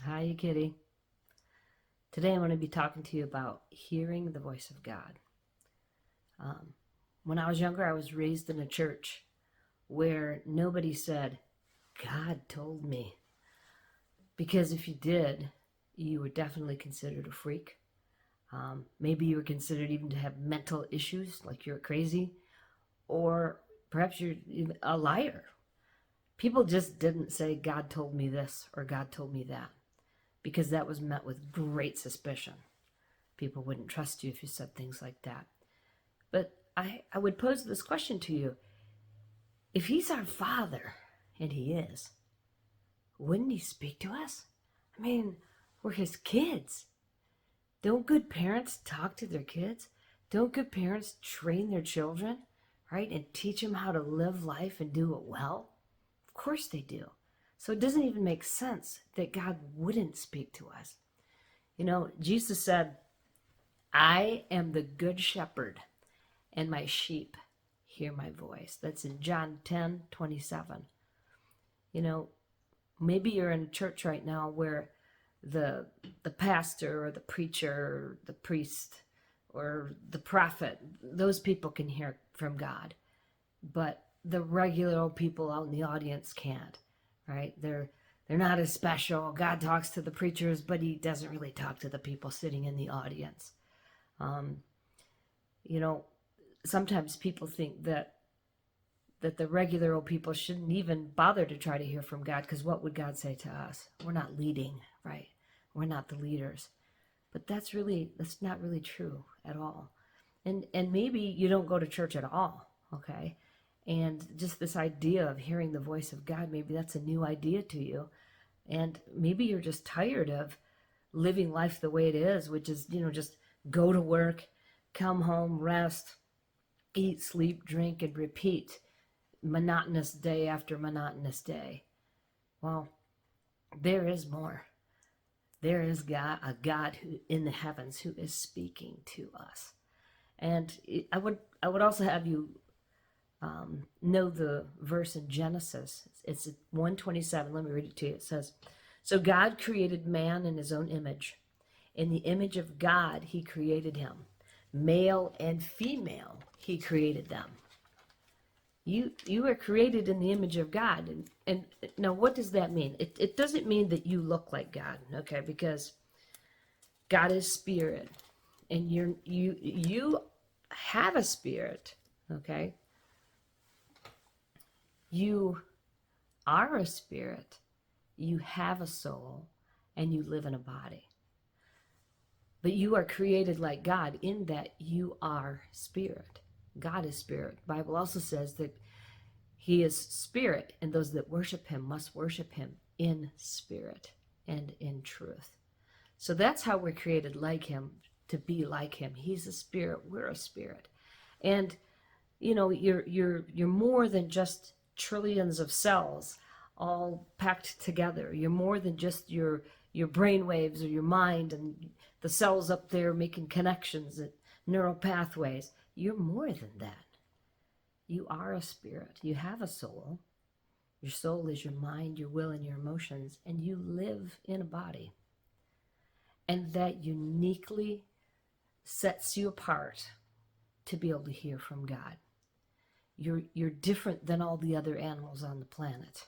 Hi, kitty. Today I'm going to be talking to you about hearing the voice of God. Um, when I was younger, I was raised in a church where nobody said, God told me. Because if you did, you were definitely considered a freak. Maybe you were considered even to have mental issues, like you're crazy, or perhaps you're even a liar. People just didn't say, God told me this or God told me that, because that was met with great suspicion. People wouldn't trust you if you said things like that. But I would pose this question to you. If he's our father, and he is, wouldn't he speak to us? I mean, we're his kids. Don't good parents talk to their kids? Don't good parents train their children, right? And teach them how to live life and do it well? Of course they do. So it doesn't even make sense that God wouldn't speak to us. You know, Jesus said, I am the good shepherd, and my sheep hear my voice. That's in John 10:27. You know, maybe you're in a church right now where the pastor or the preacher or the priest or the prophet, those people can hear from God, but the regular old people out in the audience can't, right? They're not as special. God talks to the preachers, but he doesn't really talk to the people sitting in the audience. Um, you know, sometimes people think that the regular old people shouldn't even bother to try to hear from God, because what would God say to us? We're not leading, right? We're not the leaders. But that's not really true at all. And maybe you don't go to church at all, okay? And just this idea of hearing the voice of God, maybe that's a new idea to you. And maybe you're just tired of living life the way it is, which is, just go to work, come home, rest, eat, sleep, drink, and repeat, monotonous day after monotonous day. Well, there is more. There is a God who in the heavens who is speaking to us. And I would also have you know the verse in Genesis. It's 1:27. Let me read it to you. It says, "So God created man in his own image. In the image of God, he created him. Male and female, he created them." You are created in the image of God. And now what does that mean? It doesn't mean that you look like God, okay? Because God is spirit, and you have a spirit, okay? You are a spirit, you have a soul, and you live in a body. But you are created like God in that you are spirit. God is spirit. The Bible also says that he is spirit, and those that worship him must worship him in spirit and in truth. So that's how we're created, like him, to be like him. He's a spirit, we're a spirit. And you're more than just trillions of cells all packed together. You're more than just your brain waves or your mind and the cells up there making connections and neural pathways. You're more than that. You are a spirit. You have a soul. Your soul is your mind, your will, and your emotions, and you live in a body. And that uniquely sets you apart to be able to hear from God. You're different than all the other animals on the planet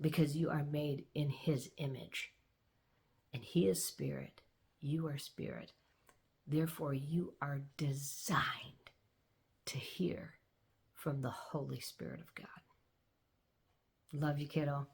because you are made in his image. And he is spirit. You are spirit. Therefore, you are designed to hear from the Holy Spirit of God. Love you, kiddo.